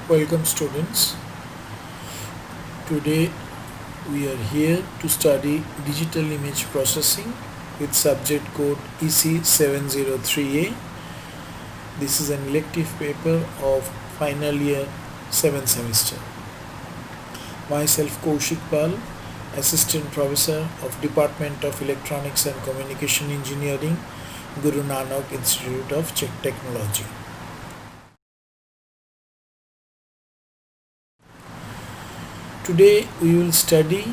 Welcome students. Today we are here to study digital image processing with subject code EC703A. This is an elective paper of final year 7th semester. Myself Kaushik Pal, Assistant Professor of Department of Electronics and Communication Engineering, Guru Nanak Institute of Technology. Today we will study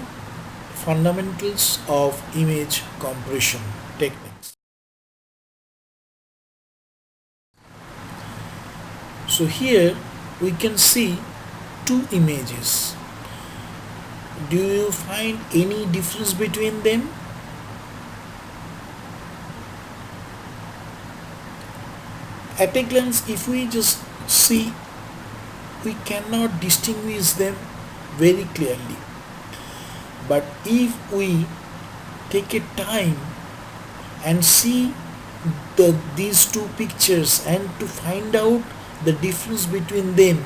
fundamentals of image compression techniques. So here we can see two images. Do you find any difference between them? At a glance, if we just see, we cannot distinguish them very clearly. But if we take a time and see these two pictures and to find out the difference between them,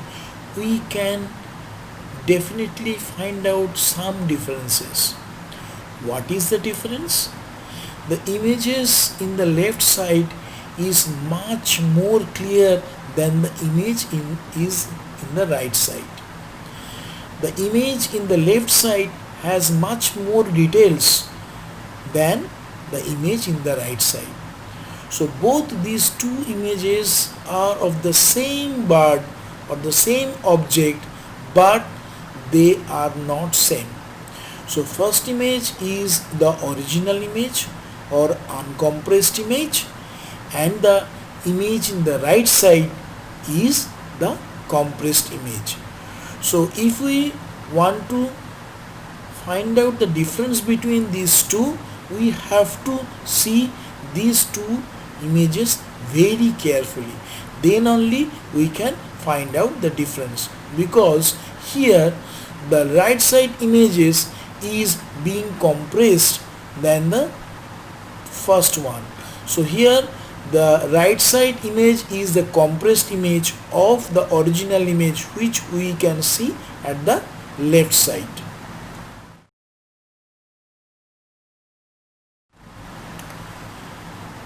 we can definitely find out some differences. What is the difference? The images in the left side is much more clear than the image is in the right side. The image in the left side has much more details than the image in the right side. So both these two images are of the same bird or the same object, but they are not same. So first image is the original image or uncompressed image, and the image in the right side is the compressed image. So if we want to find out the difference between these two, we have to see these two images very carefully. Then only we can find out the difference, because here the right side images is being compressed than the first one. So here the right side image is the compressed image of the original image, which we can see at the left side.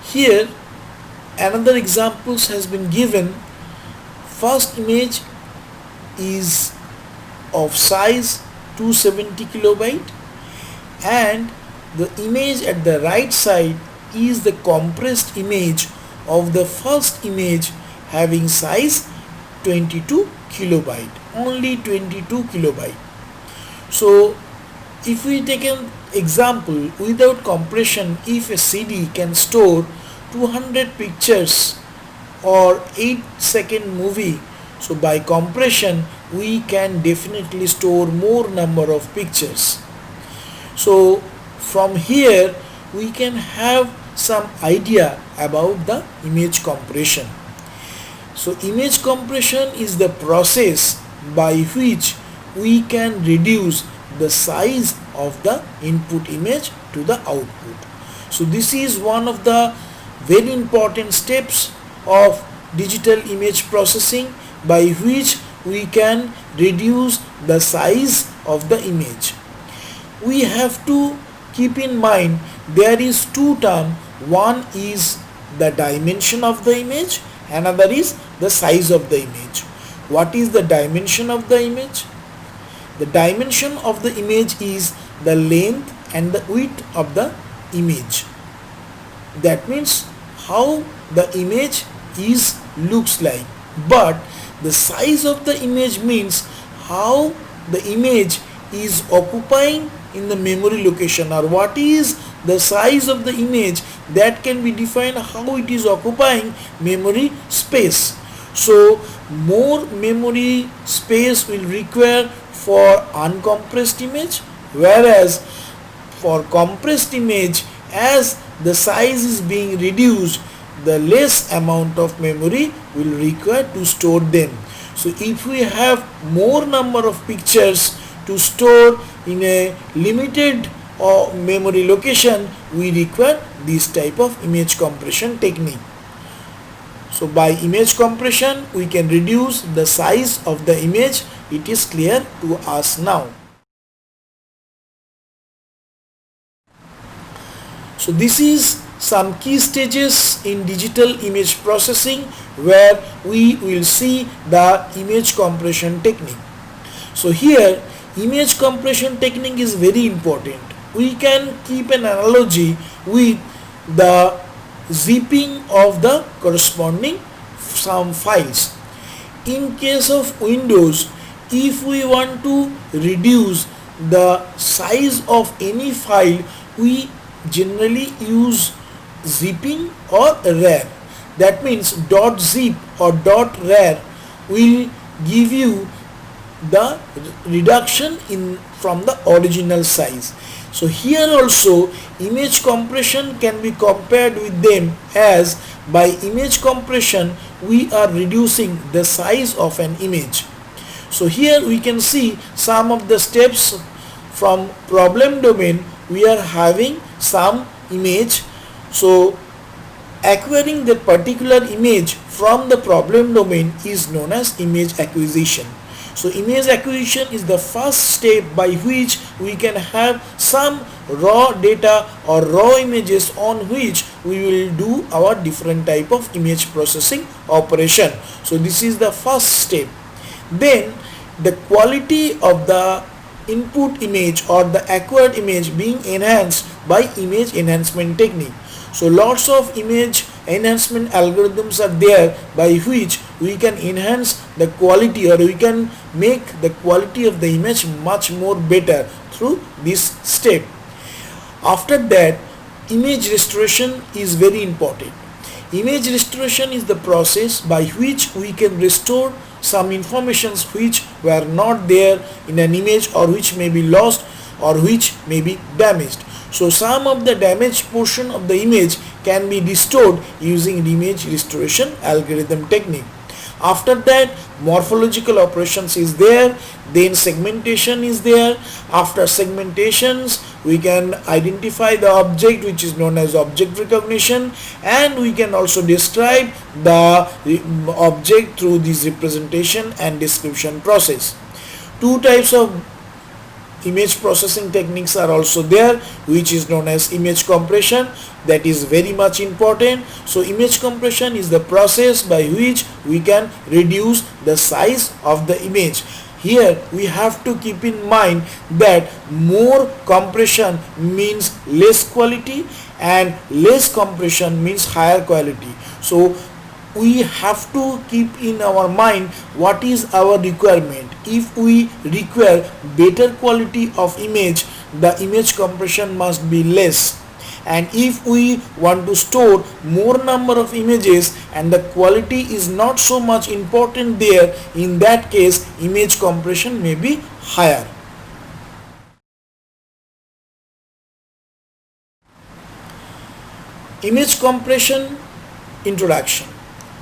Here another examples has been given. First image is of size 270 kilobyte, and the image at the right side is the compressed image of the first image having size 22 kilobyte, only 22 kilobyte. So if we take an example, without compression, if a CD can store 200 pictures or 8-second movie, so by compression we can definitely store more number of pictures. So from here we can have some idea about the image compression. So image compression is the process by which we can reduce the size of the input image to the output. So this is one of the very important steps of digital image processing, by which we can reduce the size of the image. We have to keep in mind there is two terms. One is the dimension of the image, another is the size of the image. What is the dimension of the image? The dimension of the image is the length and the width of the image. That means how the image looks like. But the size of the image means how the image is occupying in the memory location, or what is the size of the image that can be defined how it is occupying memory space. So more memory space will require for uncompressed image, whereas for compressed image, as the size is being reduced, the less amount of memory will require to store them. So if we have more number of pictures to store in a limited memory location, we require this type of image compression technique. So by image compression we can reduce the size of the image. It is clear to us now. So this is some key stages in digital image processing where we will see the image compression technique. So here image compression technique is very important. We can keep an analogy with the zipping of the corresponding some files. In case of Windows, if we want to reduce the size of any file, we generally use zipping or rar. That means .zip or .rar will give you the reduction in from the original size. So here also image compression can be compared with them, as by image compression we are reducing the size of an image. So here we can see some of the steps. From problem domain we are having some image. So acquiring that particular image from the problem domain is known as image acquisition. So image acquisition is the first step by which we can have some raw data or raw images on which we will do our different type of image processing operation. So this is the first step. Then the quality of the input image or the acquired image being enhanced by image enhancement technique. So lots of image enhancement algorithms are there by which we can enhance the quality, or we can make the quality of the image much more better through this step. After that, image restoration is very important. Image restoration is the process by which we can restore some informations which were not there in an image, or which may be lost, or which may be damaged. So some of the damaged portion of the image can be restored using image restoration algorithm technique. After that, morphological operations is there, then segmentation is there. After segmentations we can identify the object, which is known as object recognition, and we can also describe the object through this representation and description process. Two types of image processing techniques are also there, which is known as image compression. That is very much important. So image compression is the process by which we can reduce the size of the image. Here we have to keep in mind that more compression means less quality, and less compression means higher quality. So we have to keep in our mind what is our requirement. If we require better quality of image, the image compression must be less. And if we want to store more number of images and the quality is not so much important there, in that case image compression may be higher. Image compression introduction.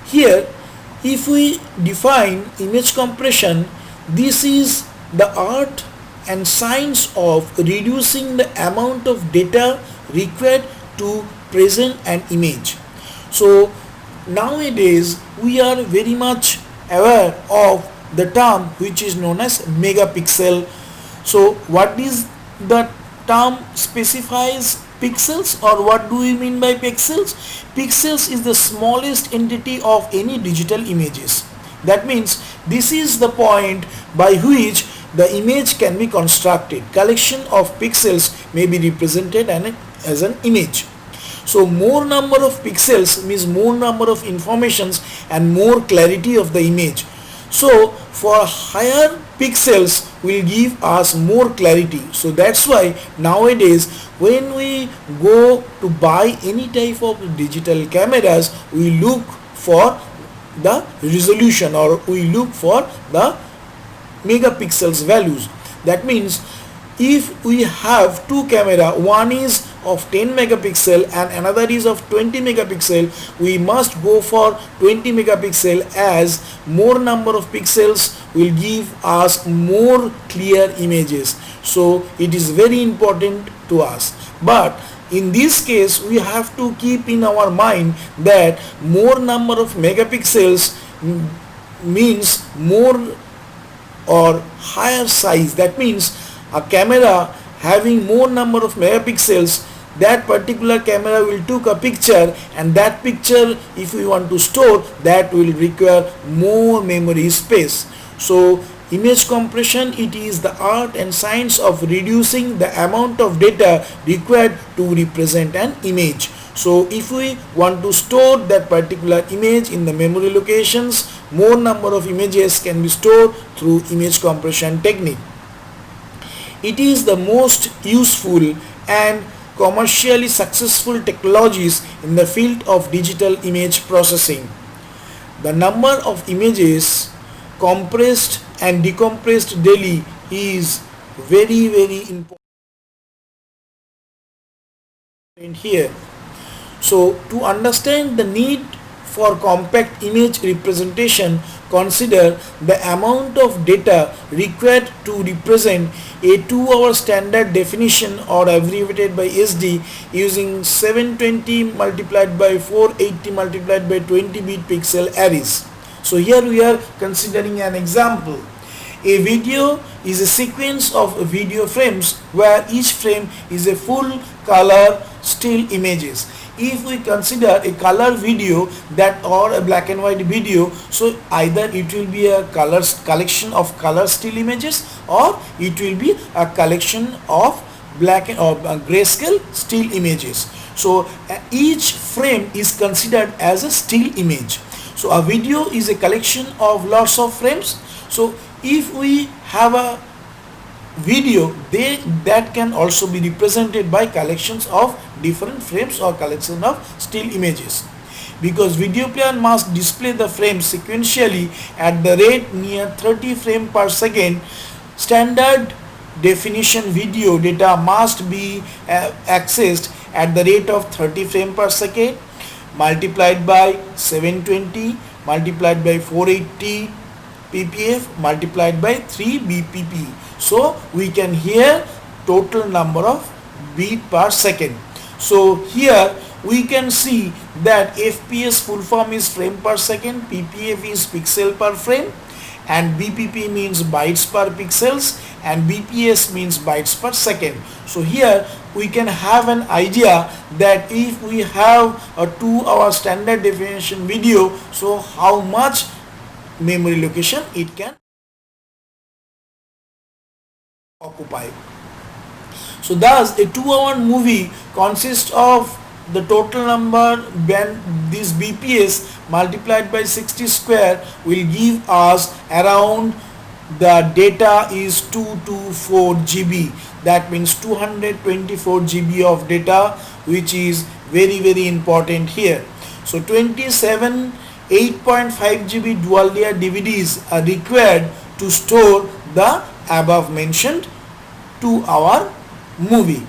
Here, if we define image compression, this is the art and science of reducing the amount of data required to present an image. So nowadays we are very much aware of the term which is known as megapixel. So what is the term specifies pixels, or what do we mean by pixels? Pixels is the smallest entity of any digital images. That means this is the point by which the image can be constructed. Collection of pixels may be represented as an image. So more number of pixels means more number of informations and more clarity of the image. So for higher pixels will give us more clarity. So that's why nowadays when we go to buy any type of digital cameras, we look for the resolution, or we look for the megapixels values. That means if we have two camera, one is of 10 megapixel and another is of 20 megapixel, we must go for 20 megapixel, as more number of pixels will give us more clear images. So it is very important to us. But In this case, we have to keep in our mind that more number of megapixels means more or higher size. That means a camera having more number of megapixels, that particular camera will take a picture, and that picture, if we want to store, that will require more memory space. So image compression, it is the art and science of reducing the amount of data required to represent an image. So if we want to store that particular image in the memory locations, more number of images can be stored through image compression technique. It is the most useful and commercially successful technologies in the field of digital image processing. The number of images compressed and decompressed daily is very important here. So to understand the need for compact image representation, consider the amount of data required to represent a 2-hour standard definition or abbreviated by SD using 720 multiplied by 480 multiplied by 20 bit pixel arrays. So here we are considering an example. A video is a sequence of video frames where each frame is a full color still images. If we consider a color video that or a black and white video, so either it will be a collection of color still images, or it will be a collection of black or grayscale still images. So each frame is considered as a still image. So a video is a collection of lots of frames. So if we have a video, that can also be represented by collections of different frames or collection of still images. Because video player must display the frames sequentially at the rate near 30 frames per second, standard definition video data must be accessed at the rate of 30 frames per second multiplied by 720 multiplied by 480 ppf multiplied by 3 bpp. So we can hear total number of beat per second. So here we can see that FPS full form is frame per second, ppf is pixel per frame, and bpp means bytes per pixels, and bps means bytes per second. So here we can have an idea that if we have a 2-hour standard definition video, so how much memory location it can occupy. So thus a 2-hour movie consists of the total number when this BPS multiplied by 60 square will give us around, the data is 224 GB. That means 224 GB of data, which is very important here. So 27 8.5 GB dual layer DVDs are required to store the above mentioned 2-hour movie.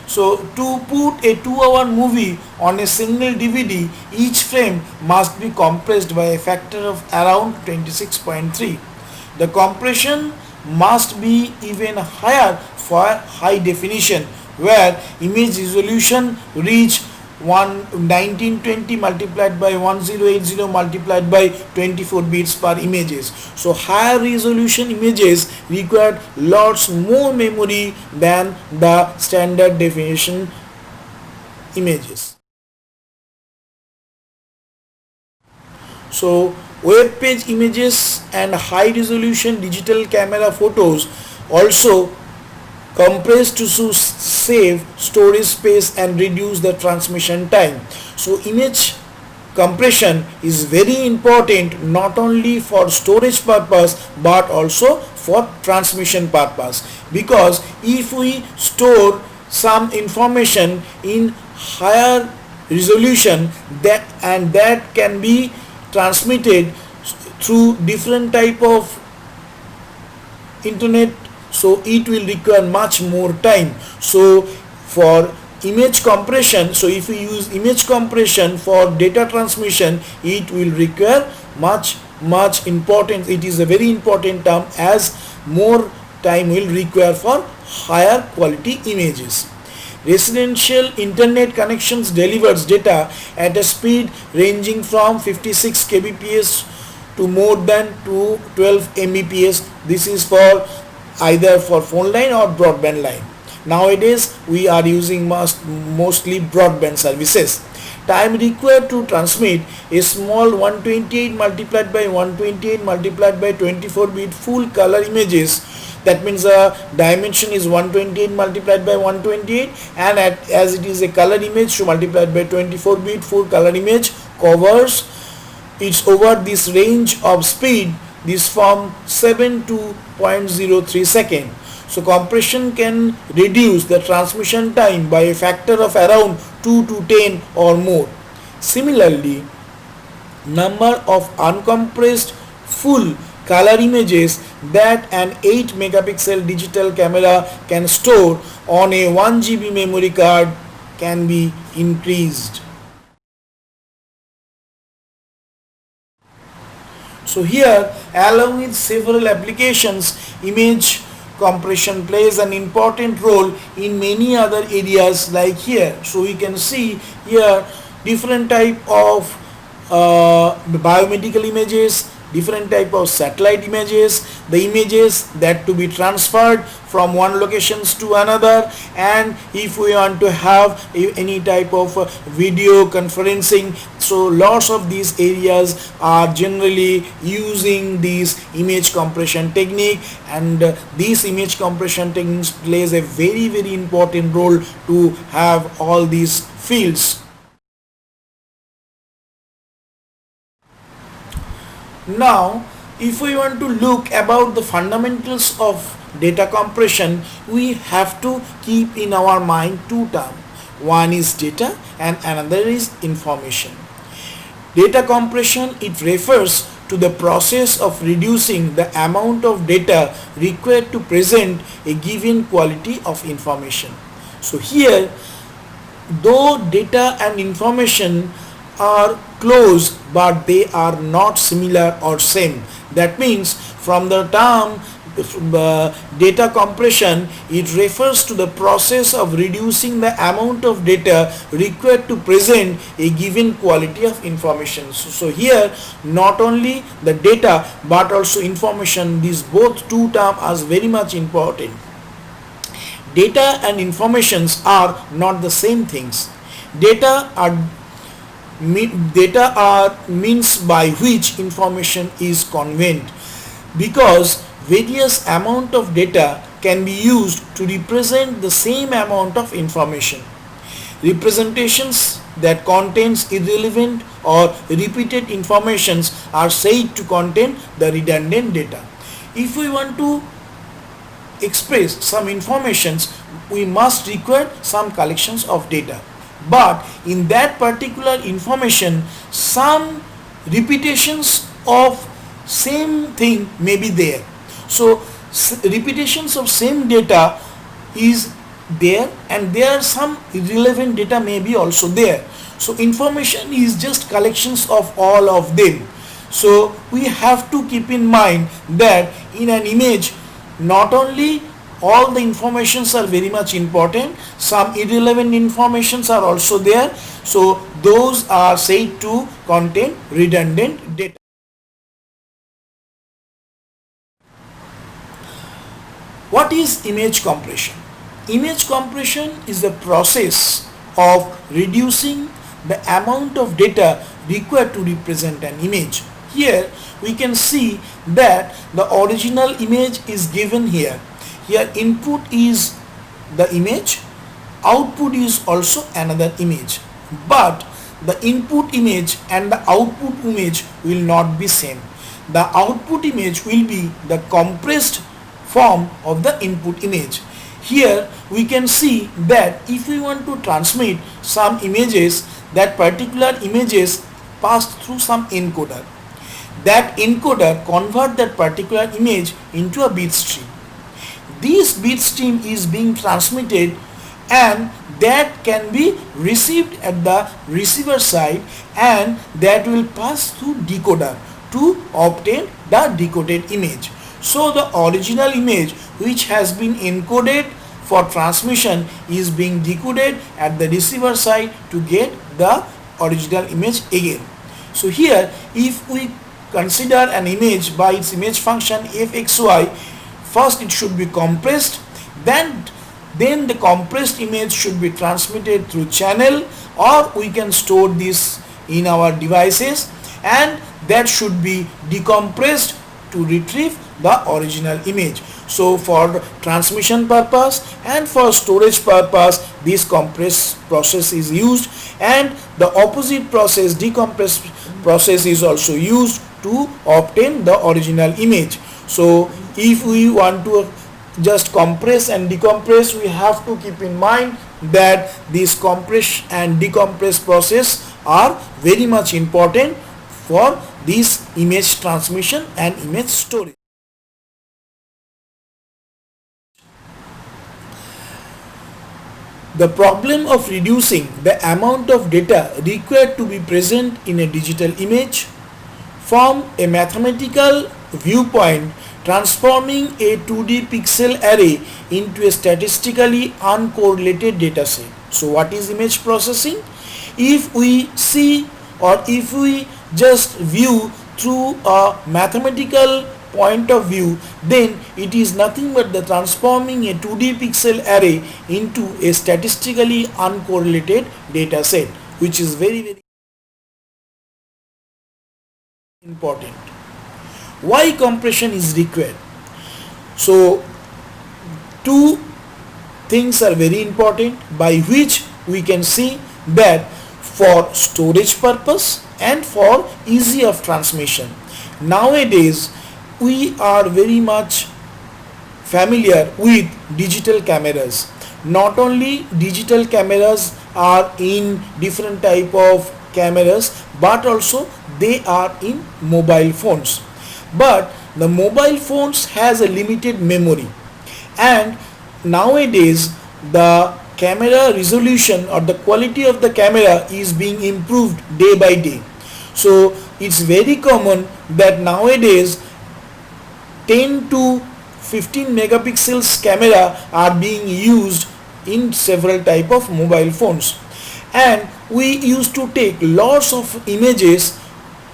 So to put a 2-hour movie on a single DVD, each frame must be compressed by a factor of around 26.3. The compression must be even higher for high definition, where image resolution reach 1920 multiplied by 1080 multiplied by 24 bits per images. So higher resolution images require lots more memory than the standard definition images. So web page images and high resolution digital camera photos also compressed to save storage space and reduce the transmission time. So image compression is very important not only for storage purpose but also for transmission purpose, because if we store some information in higher resolution that can be transmitted through different type of internet, so it will require much more time. So for image compression, so if we use image compression for data transmission, it will require much important. It is a very important term, as more time will require for higher quality images. Residential internet connections delivers data at a speed ranging from 56 kbps to more than 12 mbps. This is for either for phone line or broadband line. Nowadays we are using mostly broadband services. Time required to transmit a small 128 multiplied by 128 multiplied by 24 bit full color images. That means the dimension is 128 multiplied by 128, and as it is a color image, so multiplied by 24 bit full color image covers it's over this range of speed, this from 7 to 0.03 second. So compression can reduce the transmission time by a factor of around 2 to 10 or more. Similarly, number of uncompressed full color images that an 8 megapixel digital camera can store on a 1 GB memory card can be increased. So here, along with several applications, image compression plays an important role in many other areas like here. So we can see here different type of biomedical images, different type of satellite images, the images that to be transferred from one locations to another, and if we want to have any type of video conferencing, so lots of these areas are generally using this image compression technique, and this image compression techniques plays a very important role to have all these fields. Now, if we want to look about the fundamentals of data compression, we have to keep in our mind two terms. One is data and another is information. Data compression, it refers to the process of reducing the amount of data required to present a given quality of information. So here, though data and information are close but they are not similar or same. That means from the term data compression, it refers to the process of reducing the amount of data required to present a given quality of information. So here not only the data but also information, these both two terms are very much important. Data and informations are not the same things. Data are means by which information is conveyed, because various amount of data can be used to represent the same amount of information. Representations that contains irrelevant or repeated informations are said to contain the redundant data. If we want to express some informations, we must require some collections of data. But in that particular information, some repetitions of same thing may be there. So repetitions of same data is there, and there are some irrelevant data may be also there. So information is just collections of all of them. So we have to keep in mind that in an image, not only all the informations are very much important, some irrelevant informations are also there. So those are said to contain redundant data. What is image compression? Image compression is the process of reducing the amount of data required to represent an image. Here we can see that the original image is given here. Here input is the image, output is also another image, but the input image and the output image will not be same. The output image will be the compressed form of the input image. Here we can see that if we want to transmit some images, that particular images pass through some encoder. That encoder convert that particular image into a bit stream. This bit stream is being transmitted, and that can be received at the receiver side, and that will pass through decoder to obtain the decoded image. So the original image which has been encoded for transmission is being decoded at the receiver side to get the original image again. So here, if we consider an image by its image function fxy, first it should be compressed, then the compressed image should be transmitted through channel, or we can store this in our devices, and that should be decompressed to retrieve the original image. So for transmission purpose and for storage purpose, this compress process is used, and the opposite process, decompress process, is also used to obtain the original image. So if we want to just compress and decompress, we have to keep in mind that this compress and decompress process are very much important for this image transmission and image storage. The problem of reducing the amount of data required to be present in a digital image. From a mathematical viewpoint, transforming a 2D pixel array into a statistically uncorrelated dataset. So what is image processing? If we see, or if we just view through a mathematical point of view, then it is nothing but the transforming a 2D pixel array into a statistically uncorrelated data set, which is very important. Why compression is required? So two things are very important by which we can see that for storage purpose and for ease of transmission. Nowadays we are very much familiar with digital cameras. Not only digital cameras are in different type of cameras, but also they are in mobile phones. But the mobile phones has a limited memory, and nowadays the camera resolution or the quality of the camera is being improved day by day. So it's very common that nowadays 10 to 15 megapixels camera are being used in several type of mobile phones, and we used to take lots of images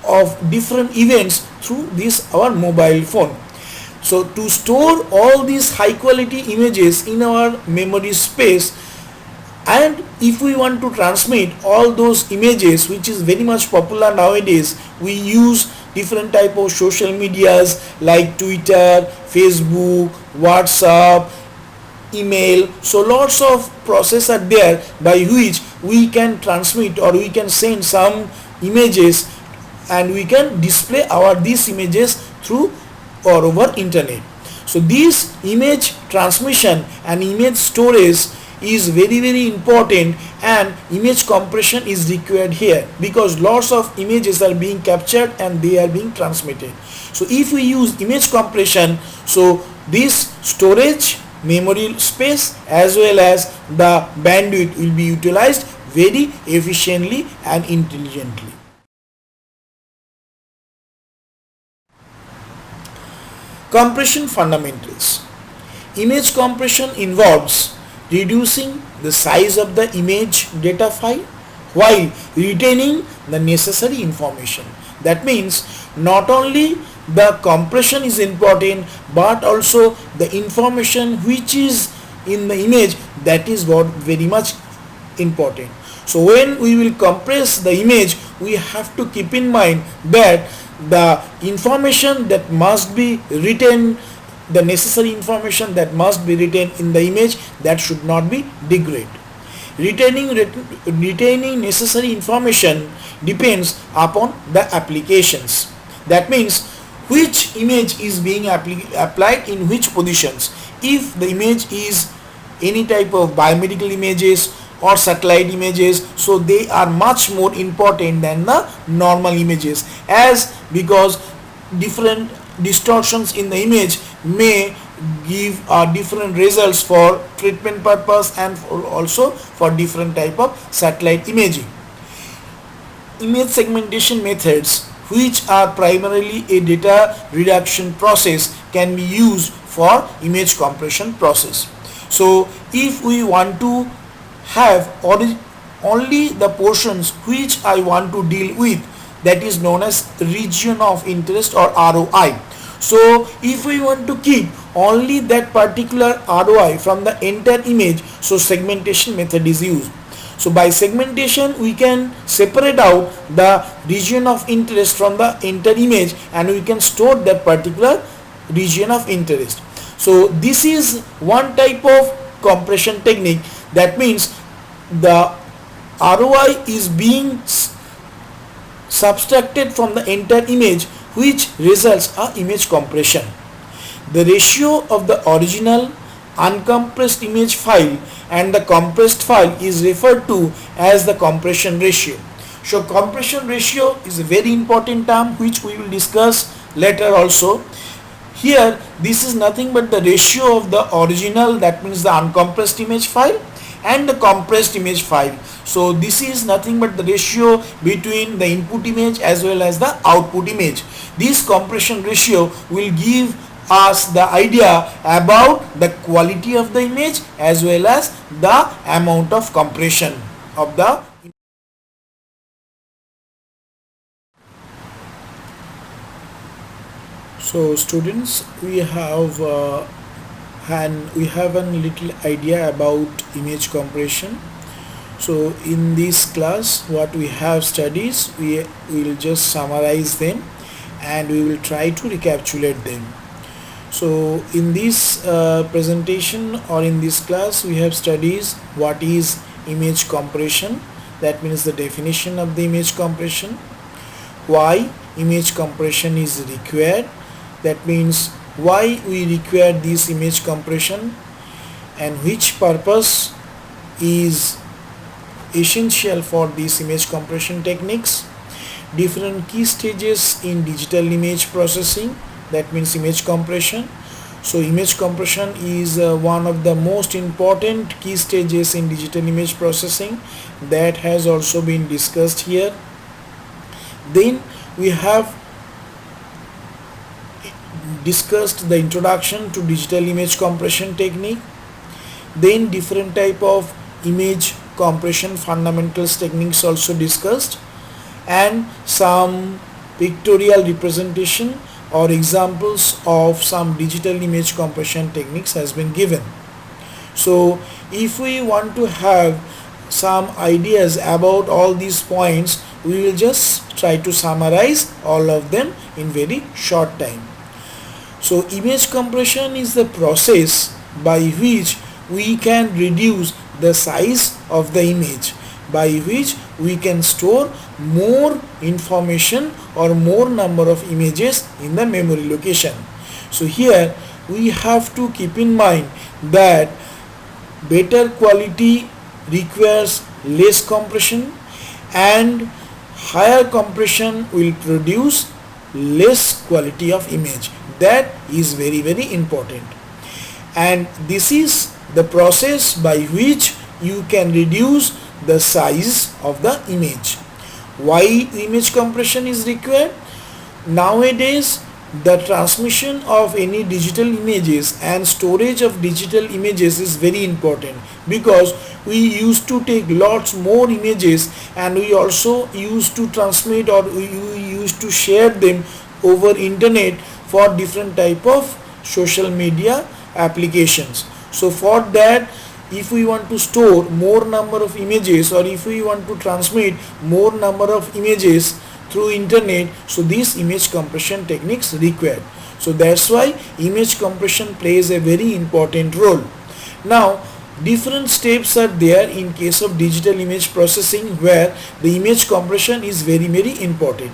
of different events through this our mobile phone. So to store all these high quality images in our memory space, and if we want to transmit all those images, which is very much popular nowadays, we use different type of social medias like Twitter, Facebook, WhatsApp, email. So lots of process are there by which we can transmit or we can send some images, and we can display these images through or over internet. So this image transmission and image storage is very important, and image compression is required here because lots of images are being captured and they are being transmitted. So if we use image compression, so this storage, memory space as well as the bandwidth will be utilized very efficiently and intelligently. Compression fundamentals. Image compression involves reducing the size of the image data file while retaining the necessary information. That means not only the compression is important, but also the information which is in the image, that is what very much important. So when we will compress the image, we have to keep in mind that the information that must be written, the necessary information that must be written in the image, that should not be degraded. Retaining necessary information depends upon the applications. That means which image is being applied in which positions. If the image is any type of biomedical images or satellite images, so they are much more important than the normal images, as because different distortions in the image may give different results for treatment purpose and also for different type of satellite imaging. Image segmentation methods, which are primarily a data reduction process, can be used for image compression process. So if we want to have only the portions which I want to deal with, that is known as region of interest or ROI. So if we want to keep only that particular ROI from the entire image, so segmentation method is used. So by segmentation we can separate out the region of interest from the entire image and we can store that particular region of interest. So this is one type of compression technique. That means the ROI is being subtracted from the entire image, which results a image compression. The ratio of the original uncompressed image file and the compressed file is referred to as the compression ratio. So compression ratio is a very important term which we will discuss later also. Here this is nothing but the ratio of the original, that means the uncompressed image file, and the compressed image file. So this is nothing but the ratio between the input image as well as the output image. This compression ratio will give us the idea about the quality of the image as well as the amount of compression of the. So students, we have a little idea about image compression. So in this class what we have studies, we will just summarize them and we will try to recapitulate them. So in this presentation or in this class we have studies what is image compression, that means the definition of the image compression, why image compression is required, that means why we require this image compression and which purpose is essential for these image compression techniques, different key stages in digital image processing, that means image compression. So image compression is one of the most important key stages in digital image processing that has also been discussed here. Then we have discussed the introduction to digital image compression technique, then different type of image compression fundamentals techniques also discussed, and some pictorial representation or examples of some digital image compression techniques has been given. So if we want to have some ideas about all these points, we will just try to summarize all of them in very short time. So image compression is the process by which we can reduce the size of the image, by which we can store more information or more number of images in the memory location. So here we have to keep in mind that better quality requires less compression and higher compression will produce less quality of image. That is very important, and this is the process by which you can reduce the size of the image. Why image compression is required? Nowadays the transmission of any digital images and storage of digital images is very important, because we used to take lots more images and we also used to transmit or we used to share them over internet for different type of social media applications. So for that, if we want to store more number of images or if we want to transmit more number of images through internet, so these image compression techniques required. So that's why image compression plays a very important role. Now different steps are there in case of digital image processing where the image compression is very important.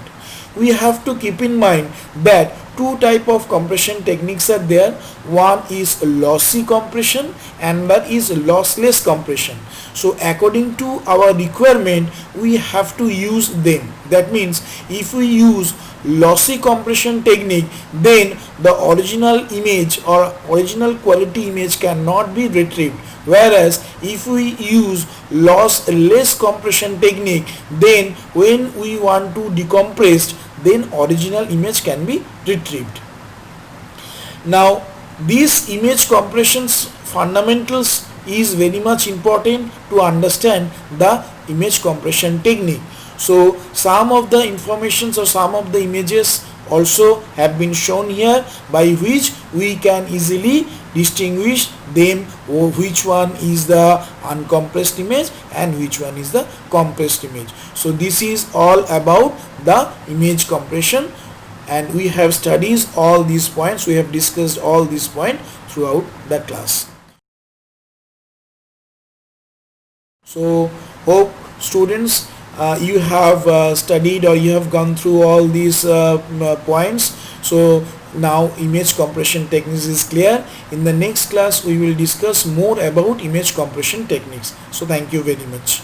We have to keep in mind that two type of compression techniques are there. One is lossy compression and that is lossless compression. So according to our requirement we have to use them. That means if we use lossy compression technique, then the original image or original quality image cannot be retrieved, whereas if we use lossless compression technique, then when we want to decompress, then original image can be retrieved. Now these image compressions fundamentals is very much important to understand the image compression technique. So some of the informations or some of the images also have been shown here, by which we can easily distinguish them, which one is the uncompressed image and which one is the compressed image. So this is all about the image compression, and we have studied all these points, we have discussed all these points throughout the class. So hope students you have studied or you have gone through all these points. So now image compression techniques is clear. In the next class we will discuss more about image compression techniques. So thank you very much.